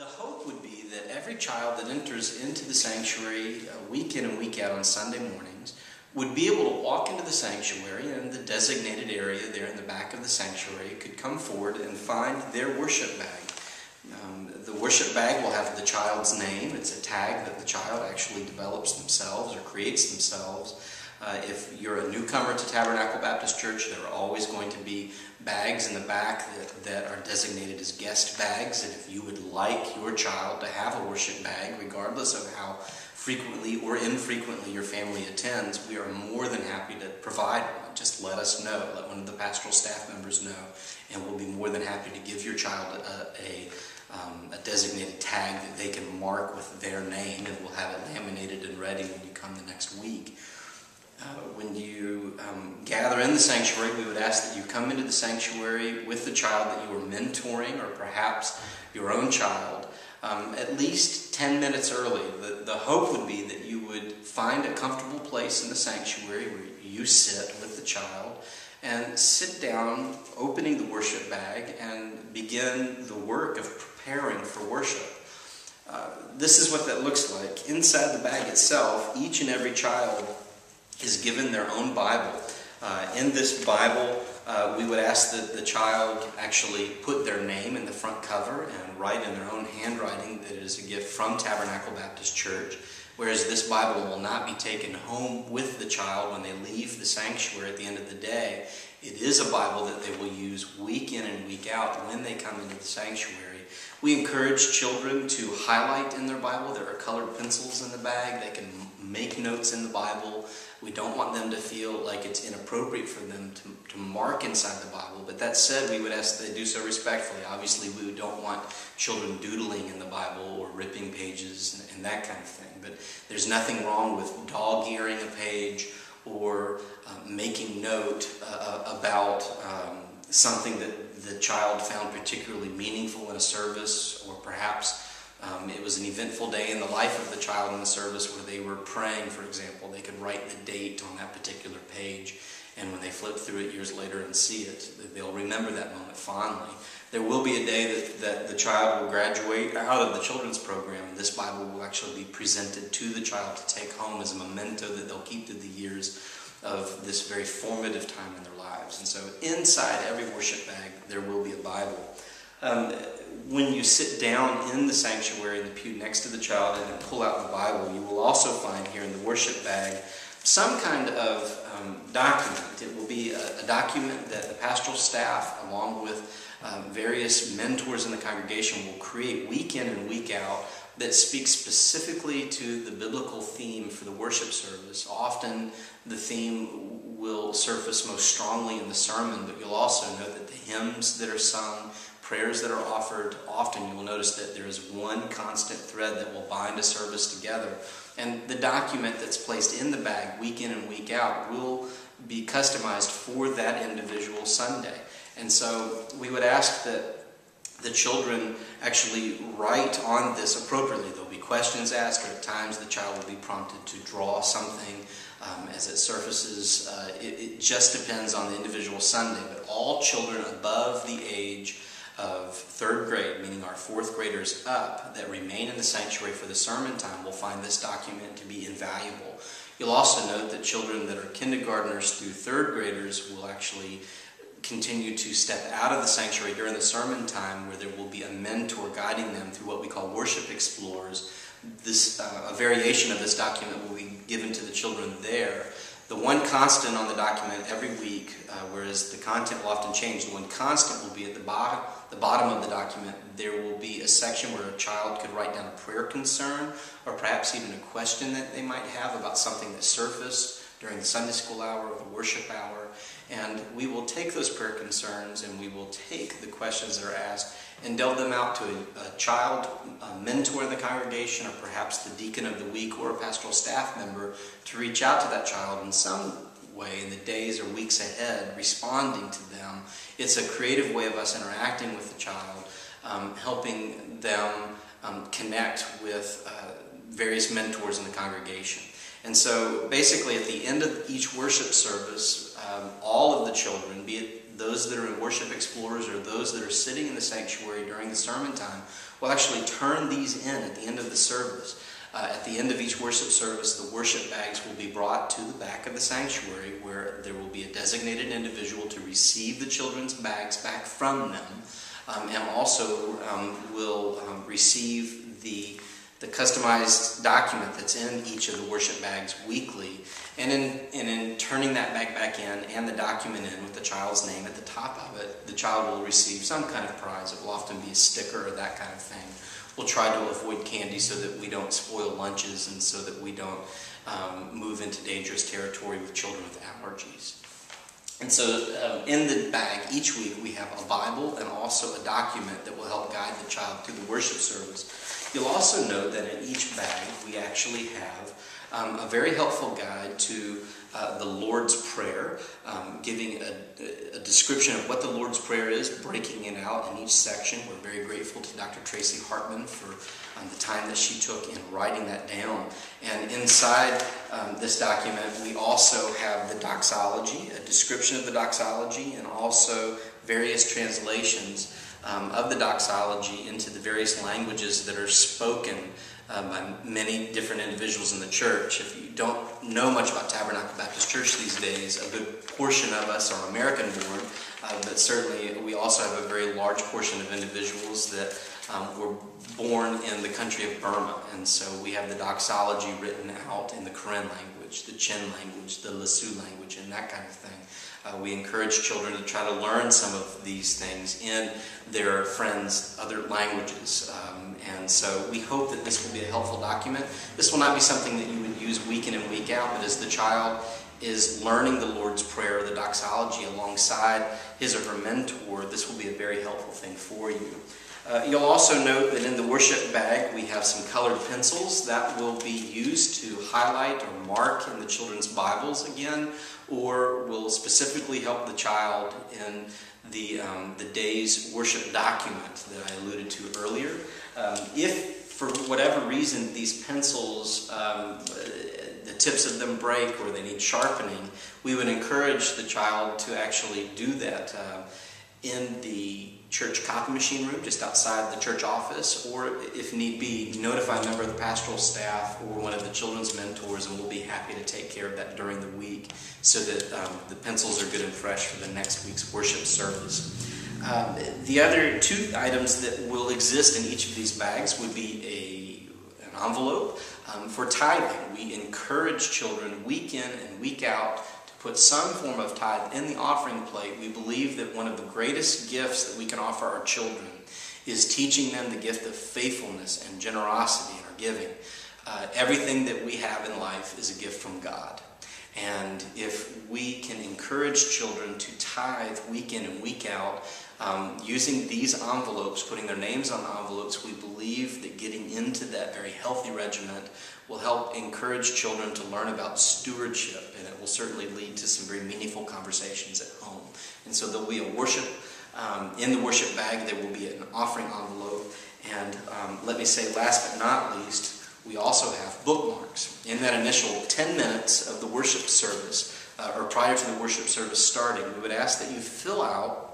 The hope would be that every child that enters into the sanctuary week in and week out on Sunday mornings would be able to walk into the sanctuary, and the designated area there in the back of the sanctuary could come forward and find their worship bag. The worship bag will have the child's name. It's a tag that the child actually develops themselves or creates themselves. If you're a newcomer to Tabernacle Baptist Church, there are always going to be bags in the back that are designated as guest bags. And if you would like your child to have a worship bag, regardless of how frequently or infrequently your family attends, we are more than happy to provide one. Just let us know. Let one of the pastoral staff members know, and we'll be more than happy to give your child a designated tag that they can mark with their name, and we'll have it laminated and ready when you come the next week. When you gather in the sanctuary, we would ask that you come into the sanctuary with the child that you are mentoring, or perhaps your own child, at least 10 minutes early. The hope would be that you would find a comfortable place in the sanctuary where you sit with the child and sit down, opening the worship bag, and begin the work of preparing for worship. This is what that looks like. Inside the bag itself, each and every child is given their own Bible. In this Bible, we would ask that the child actually put their name in the front cover and write in their own handwriting that it is a gift from Tabernacle Baptist Church, whereas this Bible will not be taken home with the child when they leave the sanctuary at the end of the day. It is a Bible that they will use week in and week out when they come into the sanctuary. We encourage children to highlight in their Bible. There are colored pencils in the bag. They can make notes in the Bible. We don't want them to feel like it's inappropriate for them to mark inside the Bible. But that said, we would ask that they do so respectfully. Obviously, we don't want children doodling in the Bible or ripping pages and that kind of thing. But there's nothing wrong with dog-earing a page or making note about something that the child found particularly meaningful in a service, or perhaps it was an eventful day in the life of the child in the service where they were praying, for example. They could write the date on that particular page, and when they flip through it years later and see it, they'll remember that moment fondly. There will be a day that the child will graduate out of the children's program, and this Bible will actually be presented to the child to take home as a memento that they'll keep through the years of this very formative time in their lives. And so inside every worship bag, there will be a Bible. When you sit down in the sanctuary in the pew next to the child and pull out the Bible, you will also find here in the worship bag some kind of document. It will be a document that the pastoral staff, along with various mentors in the congregation, will create week in and week out that speaks specifically to the biblical theme for the worship service. Often the theme will surface most strongly in the sermon, but you'll also note that the hymns that are sung, prayers that are offered, often you will notice that there is one constant thread that will bind a service together. And the document that's placed in the bag week in and week out will be customized for that individual Sunday. And so we would ask that the children actually write on this appropriately. There'll be questions asked, or at times the child will be prompted to draw something as it surfaces. It just depends on the individual Sunday, but all children above the age of 3rd grade, meaning our 4th graders up, that remain in the sanctuary for the sermon time will find this document to be invaluable. You'll also note that children that are kindergartners through 3rd graders will actually continue to step out of the sanctuary during the sermon time, where there will be a mentor guiding them through what we call worship explorers. A variation of this document will be given to the children there. The one constant on the document every week, whereas the content will often change, the one constant will be at the bottom of the document. There will be a section where a child could write down a prayer concern, or perhaps even a question that they might have about something that surfaced during the Sunday school hour or the worship hour. And we will take those prayer concerns, and we will take the questions that are asked and delve them out to a child, a mentor in the congregation, or perhaps the deacon of the week or a pastoral staff member, to reach out to that child in some way in the days or weeks ahead, responding to them. It's a creative way of us interacting with the child, helping them connect with various mentors in the congregation. And so basically at the end of each worship service, all of the children, be it those that are in worship explorers or those that are sitting in the sanctuary during the sermon time, will actually turn these in at the end of the service. At the end of each worship service, the worship bags will be brought to the back of the sanctuary, where there will be a designated individual to receive the children's bags back from them, and also will receive the customized document that's in each of the worship bags weekly. And in turning that bag back in and the document in with the child's name at the top of it, the child will receive some kind of prize. It will often be a sticker or that kind of thing. We'll try to avoid candy so that we don't spoil lunches and so that we don't move into dangerous territory with children with allergies. And so in the bag each week we have a Bible and also a document that will help guide the child through the worship service. You'll also note that in each bag we actually have a very helpful guide to the Lord's Prayer, giving a description of what the Lord's Prayer is, breaking it out in each section. We're very grateful to Dr. Tracy Hartman for the time that she took in writing that down. And inside this document, we also have the doxology, a description of the doxology, and also various translations of the doxology into the various languages that are spoken by many different individuals in the church. If you don't know much about Tabernacle Baptist Church these days, a good portion of us are American-born, but certainly we also have a very large portion of individuals that were born in the country of Burma. And so we have the doxology written out in the Karen language, the Chin language, the Lisu language, and that kind of thing. We encourage children to try to learn some of these things in their friends' other languages. And so we hope that this will be a helpful document. This will not be something that you would use week in and week out, but as the child is learning the Lord's Prayer, the doxology, alongside his or her mentor, this will be a very helpful thing for you. You'll also note that in the worship bag we have some colored pencils that will be used to highlight or mark in the children's Bibles again, or will specifically help the child in the day's worship document that I alluded to earlier. If for whatever reason these pencils, the tips of them break or they need sharpening, we would encourage the child to actually do that in the church copy machine room just outside the church office, or if need be, notify a member of the pastoral staff or one of the children's mentors, and we'll be happy to take care of that during the week so that the pencils are good and fresh for the next week's worship service. The other two items that will exist in each of these bags would be an envelope for tithing. We encourage children week in and week out to put some form of tithe in the offering plate. We believe that one of the greatest gifts that we can offer our children is teaching them the gift of faithfulness and generosity in our giving. Everything that we have in life is a gift from God. And if we can encourage children to tithe week in and week out, using these envelopes, putting their names on the envelopes, we believe that getting into that very healthy regiment will help encourage children to learn about stewardship, and it will certainly lead to some very meaningful conversations at home. And so there'll be a worship, in the worship bag there will be an offering envelope, and let me say last but not least, we also have bookmarks. In that initial 10 minutes of the worship service, or prior to the worship service starting, we would ask that you fill out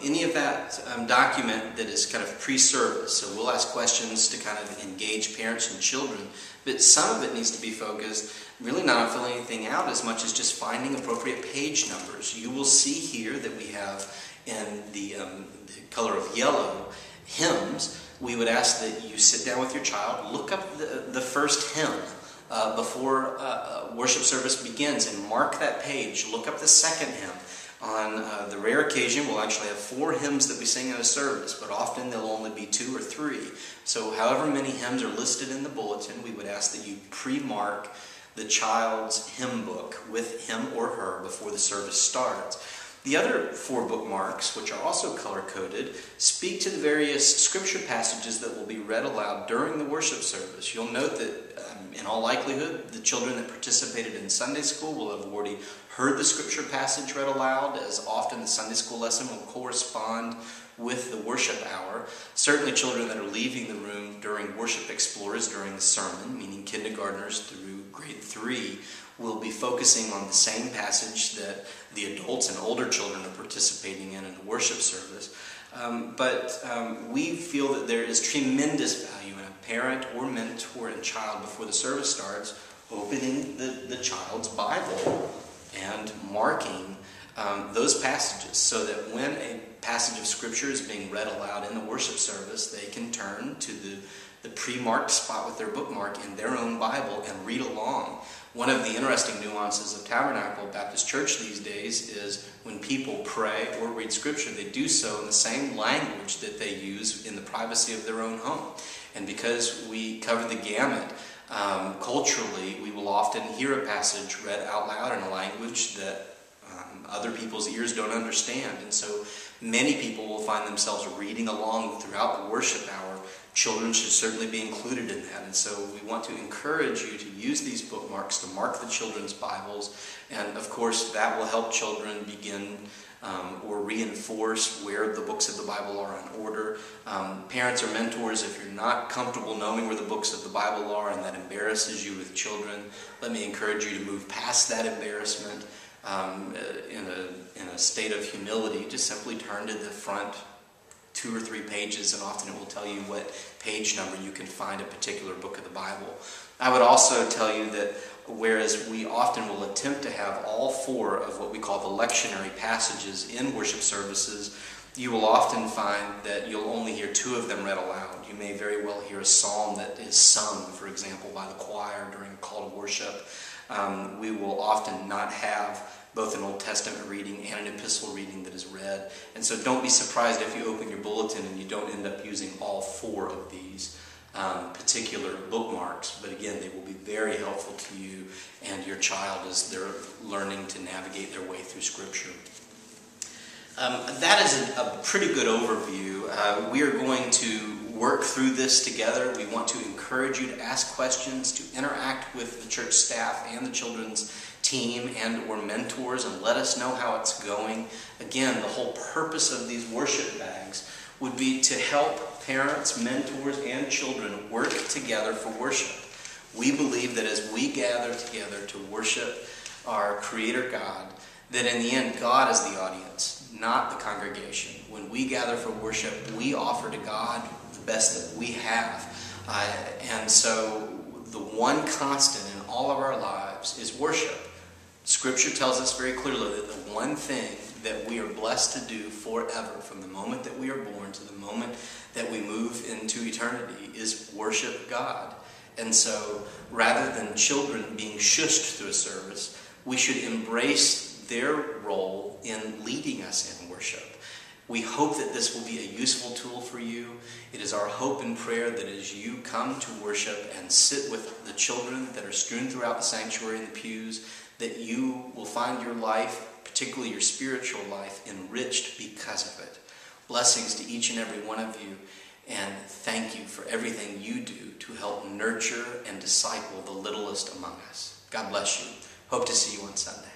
any of that document that is kind of pre-service. So we'll ask questions to kind of engage parents and children, but some of it needs to be focused really not on filling anything out as much as just finding appropriate page numbers. You will see here that we have in the color of yellow hymns. We would ask that you sit down with your child, look up the first hymn before worship service begins and mark that page. Look up the second hymn. On the rare occasion, we'll actually have 4 hymns that we sing in a service, but often there'll only be 2 or 3. So however many hymns are listed in the bulletin, we would ask that you pre-mark the child's hymn book with him or her before the service starts. The other 4 bookmarks, which are also color-coded, speak to the various scripture passages that will be read aloud during the worship service. You'll note that, in all likelihood, the children that participated in Sunday school will have already heard the scripture passage read aloud, as often the Sunday school lesson will correspond with the worship hour. Certainly children that are leaving the room during worship explorers during the sermon, meaning kindergartners through grade 3, We'll be focusing on the same passage that the adults and older children are participating in the worship service. But we feel that there is tremendous value in a parent or mentor and child before the service starts opening the child's Bible and marking those passages so that when a passage of Scripture is being read aloud in the worship service, they can turn to the pre-marked spot with their bookmark in their own Bible and read along. One of the interesting nuances of Tabernacle Baptist Church these days is when people pray or read Scripture, they do so in the same language that they use in the privacy of their own home. And because we cover the gamut, culturally, we will often hear a passage read out loud in a language that other people's ears don't understand. And so many people will find themselves reading along throughout the worship hour. Children should certainly be included in that. And so we want to encourage you to use these bookmarks to mark the children's Bibles. And of course, that will help children begin or reinforce where the books of the Bible are in order. Parents or mentors, if you're not comfortable knowing where the books of the Bible are and that embarrasses you with children, let me encourage you to move past that embarrassment in a state of humility. Just simply turn to the front 2 or 3 pages, and often it will tell you what page number you can find a particular book of the Bible. I would also tell you that whereas we often will attempt to have all 4 of what we call the lectionary passages in worship services, you will often find that you'll only hear 2 of them read aloud. You may very well hear a psalm that is sung, for example, by the choir during a call to worship. We will often not have both an Old Testament reading and an epistle reading that is read. And so don't be surprised if you open your bulletin and you don't end up using all 4 of these particular bookmarks. But again, they will be very helpful to you and your child as they're learning to navigate their way through Scripture. That is a pretty good overview. We are going to work through this together. We want to encourage you to ask questions, to interact with the church staff and the children's team and or mentors, and let us know how it's going. Again, the whole purpose of these worship bags would be to help parents, mentors, and children work together for worship. We believe that as we gather together to worship our Creator God, that in the end, God is the audience, not the congregation. When we gather for worship, we offer to God the best that we have. And so the one constant in all of our lives is worship. Scripture tells us very clearly that the one thing that we are blessed to do forever, from the moment that we are born to the moment that we move into eternity, is worship God. And so rather than children being shushed through a service, we should embrace their role in leading us in worship. We hope that this will be a useful tool for you. It is our hope and prayer that as you come to worship and sit with the children that are strewn throughout the sanctuary and the pews, that you will find your life, particularly your spiritual life, enriched because of it. Blessings to each and every one of you, and thank you for everything you do to help nurture and disciple the littlest among us. God bless you. Hope to see you on Sunday.